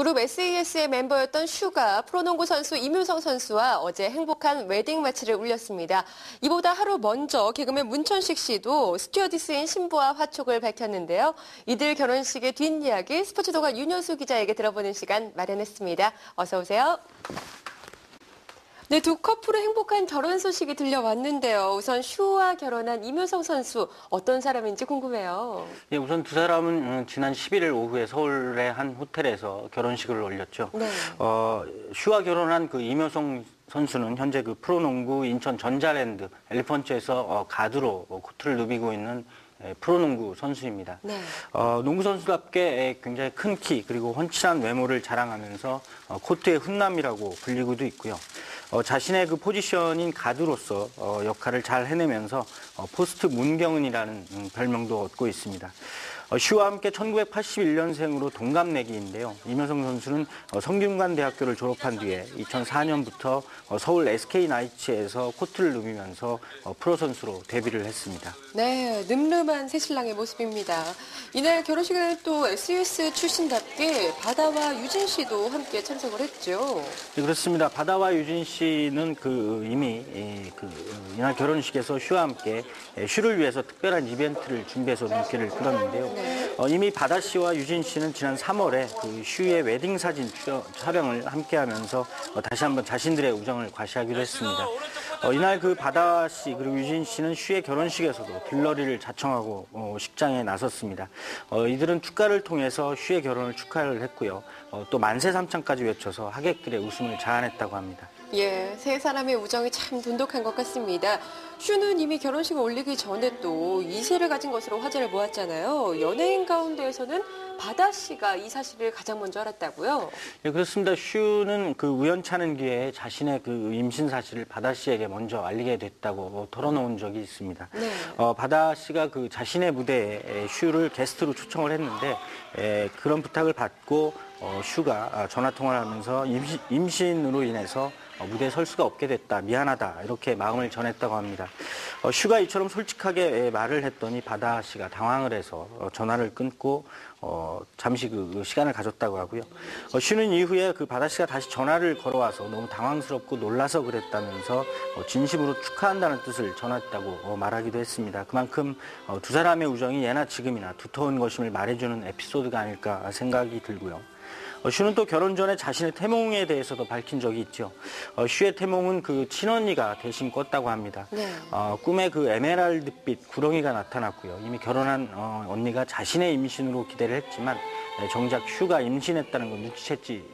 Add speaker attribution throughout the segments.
Speaker 1: 그룹 SES의 멤버였던 슈가 프로농구 선수 이묘성 선수와 어제 행복한 웨딩 마치를 울렸습니다. 이보다 하루 먼저 개그맨 문천식 씨도 스튜어디스인 신부와 화촉을 밝혔는데요. 이들 결혼식의 뒷이야기 스포츠도가 윤여수 기자에게 들어보는 시간 마련했습니다. 어서 오세요. 네, 두 커플의 행복한 결혼 소식이 들려왔는데요. 우선 슈와 결혼한 이묘성 선수 어떤 사람인지 궁금해요.
Speaker 2: 예, 우선 두 사람은 지난 11일 오후에 서울의 한 호텔에서 결혼식을 올렸죠.
Speaker 1: 네.
Speaker 2: 슈와 결혼한 그 이묘성 선수는 현재 그 프로농구 인천 전자랜드 엘리펀츠에서 가드로 코트를 누비고 있는 프로농구 선수입니다.
Speaker 1: 네.
Speaker 2: 농구 선수답게 굉장히 큰 키 그리고 훤칠한 외모를 자랑하면서 코트의 훈남이라고 불리고도 있고요. 자신의 그 포지션인 가드로서 역할을 잘 해내면서 포스트 문경은이라는 별명도 얻고 있습니다. 슈와 함께 1981년생으로 동갑내기인데요. 이묘성 선수는 성균관대학교를 졸업한 뒤에 2004년부터 서울 SK나이츠에서 코트를 누비면서 프로 선수로 데뷔를 했습니다.
Speaker 1: 네, 늠름한 새신랑의 모습입니다. 이날 결혼식에는 또 SES 출신답게 바다와 유진 씨도 함께 참석을 했죠.
Speaker 2: 네, 그렇습니다. 바다와 유진 씨는 이미 이날 결혼식에서 슈와 함께 슈를 위해서 특별한 이벤트를 준비해서 눈길을 끌었는데요.
Speaker 1: 네.
Speaker 2: 이미 바다 씨와 유진 씨는 지난 3월에 그 슈의 웨딩 사진 촬영을 함께하면서 다시 한번 자신들의 우정을 과시하기로 했습니다. 이날 그 바다 씨 그리고 유진 씨는 슈의 결혼식에서도 길러리를 자청하고 식장에 나섰습니다. 이들은 축가를 통해서 슈의 결혼을 축하를 했고요. 또 만세 삼창까지 외쳐서 하객들의 웃음을 자아냈다고 합니다.
Speaker 1: 예, 세 사람의 우정이 참 돈독한 것 같습니다. 슈는 이미 결혼식을 올리기 전에 또 2세를 가진 것으로 화제를 모았잖아요. 연예인 가운데에서는 바다 씨가 이 사실을 가장 먼저 알았다고요?
Speaker 2: 네, 그렇습니다. 슈는 그 우연찮은 기회에 자신의 그 임신 사실을 바다 씨에게 먼저 알리게 됐다고 털어놓은 적이 있습니다.
Speaker 1: 네.
Speaker 2: 바다 씨가 그 자신의 무대에 슈를 게스트로 초청을 했는데 그런 부탁을 받고 슈가 전화 통화를 하면서 임신으로 인해서 무대에 설 수가 없게 됐다. 미안하다. 이렇게 마음을 전했다고 합니다. 슈가 이처럼 솔직하게 말을 했더니 바다 씨가 당황을 해서 전화를 끊고 잠시 그 시간을 가졌다고 하고요. 슈는 이후에 그 바다 씨가 다시 전화를 걸어와서 너무 당황스럽고 놀라서 그랬다면서 진심으로 축하한다는 뜻을 전했다고 말하기도 했습니다. 그만큼 두 사람의 우정이 예나 지금이나 두터운 것임을 말해주는 에피소드가 아닐까 생각이 들고요. 슈는 또 결혼 전에 자신의 태몽에 대해서도 밝힌 적이 있죠. 슈의 태몽은 그 친언니가 대신 꿨다고 합니다.
Speaker 1: 네.
Speaker 2: 꿈에 그 에메랄드빛 구렁이가 나타났고요. 이미 결혼한 언니가 자신의 임신으로 기대를 했지만 정작 슈가 임신했다는 걸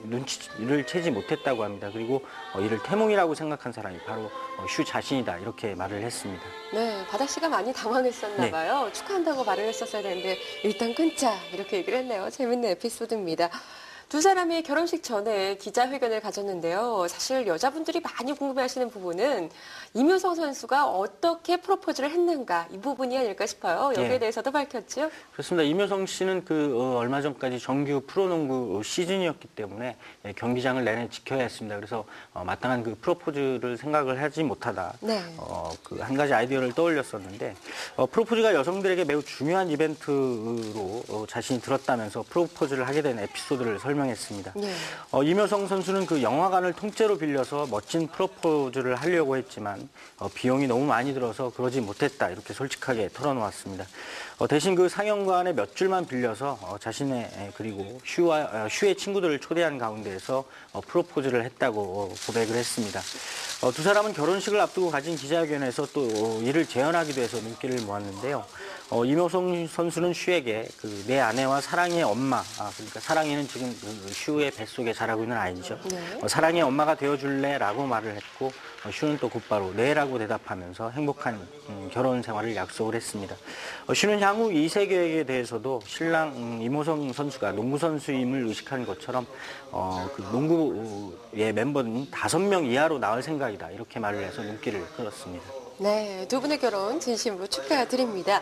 Speaker 2: 눈치를 채지 못했다고 합니다. 그리고 이를 태몽이라고 생각한 사람이 바로 슈 자신이다 이렇게 말을 했습니다.
Speaker 1: 네, 바다 씨가 많이 당황했었나 봐요. 축하한다고 말을 했었어야 되는데 일단 끊자 이렇게 얘기를 했네요. 재밌는 에피소드입니다. 두 사람이 결혼식 전에 기자회견을 가졌는데요. 사실 여자분들이 많이 궁금해하시는 부분은 이묘성 선수가 어떻게 프로포즈를 했는가 이 부분이 아닐까 싶어요. 여기에
Speaker 2: 네.
Speaker 1: 대해서도 밝혔죠.
Speaker 2: 그렇습니다. 이묘성 씨는 얼마 전까지 정규 프로농구 시즌이었기 때문에 경기장을 내내 지켜야 했습니다. 그래서 마땅한 그 프로포즈를 생각을 하지 못하다.
Speaker 1: 네.
Speaker 2: 한 가지 아이디어를 떠올렸었는데 프로포즈가 여성들에게 매우 중요한 이벤트로 자신이 들었다면서 프로포즈를 하게 된 에피소드를 설명했습니다.
Speaker 1: 네.
Speaker 2: 이묘성 선수는 그 영화관을 통째로 빌려서 멋진 프로포즈를 하려고 했지만 비용이 너무 많이 들어서 그러지 못했다 이렇게 솔직하게 털어놓았습니다. 대신 그 상영관에 몇 줄만 빌려서 자신의 그리고 슈의 친구들을 초대한 가운데에서 프로포즈를 했다고 고백을 했습니다. 두 사람은 결혼식을 앞두고 가진 기자회견에서 또 이를 재현하기도 해서 눈길을 모았는데요. 이묘성 선수는 슈에게 내 아내와 사랑의 엄마, 그러니까 사랑이는 지금 슈의 뱃속에 자라고 있는 아이죠.
Speaker 1: 네.
Speaker 2: 사랑의 엄마가 되어줄래라고 말을 했고 슈는 또 곧바로 네라고 대답하면서 행복한 결혼 생활을 약속을 했습니다. 슈는 향후 2세 계획에 대해서도 신랑 이묘성 선수가 농구 선수임을 의식한 것처럼 그 농구의 멤버는 5명 이하로 나올 생각이다 이렇게 말을 해서 눈길을 끌었습니다.
Speaker 1: 네, 두 분의 결혼 진심으로 축하드립니다.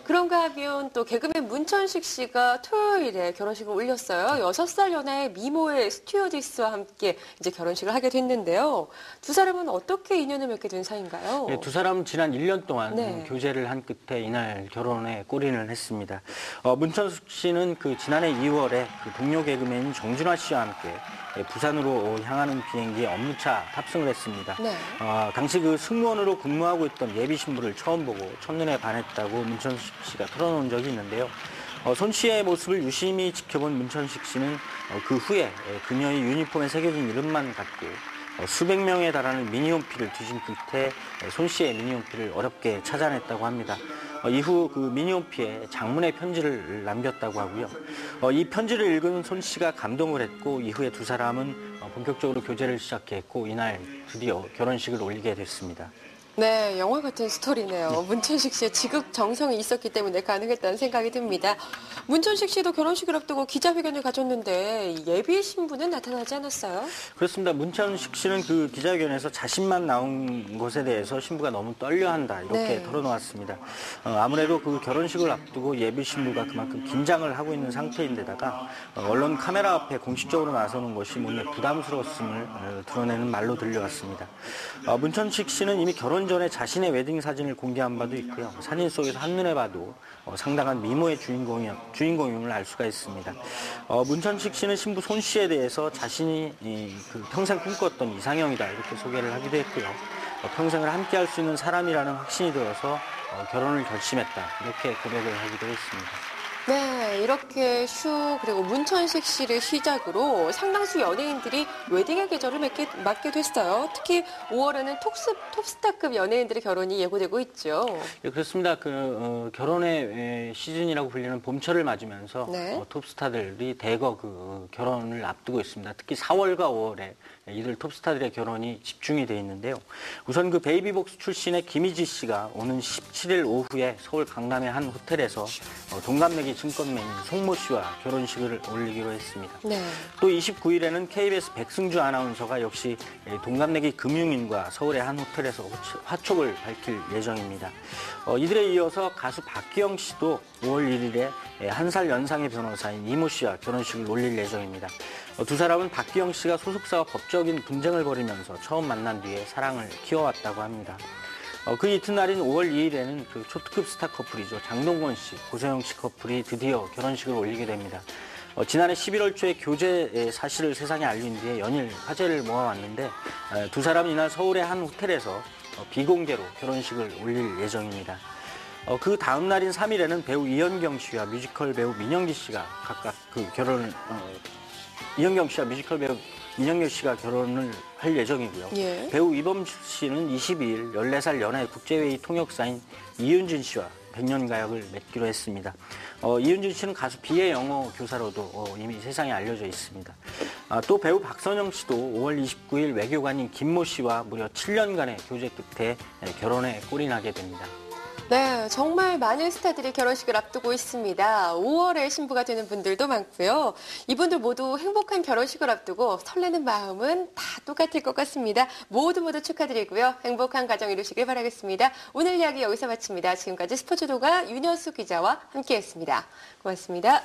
Speaker 1: 그런가 하면 또 개그맨 문천식 씨가 토요일에 결혼식을 올렸어요. 6살 연하의 미모의 스튜어디스와 함께 이제 결혼식을 하게 됐는데요. 두 사람은 어떻게 인연을 맺게 된 사이인가요?
Speaker 2: 두 사람은 지난 1년 동안
Speaker 1: 네.
Speaker 2: 교제를 한 끝에 이날 결혼에 골인을 했습니다. 문천식 씨는 그 지난해 2월에 그 동료 개그맨 정준하 씨와 함께 부산으로 향하는 비행기에 업무차 탑승을 했습니다.
Speaker 1: 네.
Speaker 2: 당시 그 승무원으로 근무하고 있던 예비 신부를 처음 보고 첫눈에 반했다고 문천식 씨가 털어놓은 적이 있는데요. 손 씨의 모습을 유심히 지켜본 문천식 씨는 그 후에 그녀의 유니폼에 새겨진 이름만 갖고 수백 명에 달하는 미니홈피를 뒤진 끝에 손 씨의 미니홈피를 어렵게 찾아냈다고 합니다. 이후 그 미니홈피에 장문의 편지를 남겼다고 하고요. 이 편지를 읽은 손 씨가 감동을 했고 이후에 두 사람은 본격적으로 교제를 시작했고 이날 드디어 결혼식을 올리게 됐습니다.
Speaker 1: 네, 영화 같은 스토리네요. 문천식 씨의 지극정성이 있었기 때문에 가능했다는 생각이 듭니다. 문천식 씨도 결혼식을 앞두고 기자회견을 가졌는데 예비 신부는 나타나지 않았어요?
Speaker 2: 그렇습니다. 문천식 씨는 그 기자회견에서 자신만 나온 것에 대해서 신부가 너무 떨려한다 이렇게
Speaker 1: 네.
Speaker 2: 털어놓았습니다. 아무래도 그 결혼식을 앞두고 예비 신부가 그만큼 긴장을 하고 있는 상태인데다가 언론 카메라 앞에 공식적으로 나서는 것이 몸에 부담스러웠음을 드러내는 말로 들려왔습니다. 문천식 씨는 이미 결혼 전에 자신의 웨딩 사진을 공개한 바도 있고요. 사진 속에서 한눈에 봐도 상당한 미모의 주인공임을 알 수가 있습니다. 문천식 씨는 신부 손 씨에 대해서 자신이 그 평생 꿈꿨던 이상형이다 이렇게 소개를 하기도 했고요. 평생을 함께할 수 있는 사람이라는 확신이 들어서 결혼을 결심했다 이렇게 고백을 하기도 했습니다.
Speaker 1: 네, 이렇게 슈 그리고 문천식 씨를 시작으로 상당수 연예인들이 웨딩의 계절을 맞게 됐어요. 특히 5월에는 톱스타급 연예인들의 결혼이 예고되고 있죠.
Speaker 2: 예, 그렇습니다. 결혼의 시즌이라고 불리는 봄철을 맞으면서
Speaker 1: 네.
Speaker 2: 톱스타들이 대거 그 결혼을 앞두고 있습니다. 특히 4월과 5월에 이들 톱스타들의 결혼이 집중이 돼 있는데요. 우선 그 베이비복스 출신의 김희지 씨가 오는 17일 오후에 서울 강남의 한 호텔에서 동갑내기 증권맨인 송모 씨와 결혼식을 올리기로 했습니다.
Speaker 1: 네.
Speaker 2: 또 29일에는 KBS 백승주 아나운서가 역시 동갑내기 금융인과 서울의 한 호텔에서 화촉을 밝힐 예정입니다. 이들에 이어서 가수 박기영 씨도 5월 1일에 1살 연상의 변호사인 이모 씨와 결혼식을 올릴 예정입니다. 두 사람은 박기영 씨가 소속사와 법적인 분쟁을 벌이면서 처음 만난 뒤에 사랑을 키워왔다고 합니다. 그 이튿날인 5월 2일에는 그 초특급 스타 커플이죠. 장동건 씨, 고소영 씨 커플이 드디어 결혼식을 올리게 됩니다. 지난해 11월 초에 교제 사실을 세상에 알린 뒤에 연일 화제를 모아왔는데 두 사람은 이날 서울의 한 호텔에서 비공개로 결혼식을 올릴 예정입니다. 그 다음 날인 3일에는 배우 이현경 씨와 뮤지컬 배우 민영기 씨가 각각 그 결혼을 이현경 씨와 뮤지컬 배우 민영기 씨가 결혼을 할 예정이고요.
Speaker 1: 예.
Speaker 2: 배우 이범수 씨는 22일 14살 연하의 국제회의 통역사인 이윤진 씨와 100년 가약을 맺기로 했습니다. 이윤진 씨는 가수 비의 영어 교사로도 이미 세상에 알려져 있습니다. 또 배우 박선영 씨도 5월 29일 외교관인 김모 씨와 무려 7년간의 교제 끝에 결혼에 골인하게 됩니다.
Speaker 1: 네, 정말 많은 스타들이 결혼식을 앞두고 있습니다. 5월에 신부가 되는 분들도 많고요. 이분들 모두 행복한 결혼식을 앞두고 설레는 마음은 다 똑같을 것 같습니다. 모두 축하드리고요. 행복한 가정 이루시길 바라겠습니다. 오늘 이야기 여기서 마칩니다. 지금까지 스포츠도가 윤여수 기자와 함께했습니다. 고맙습니다.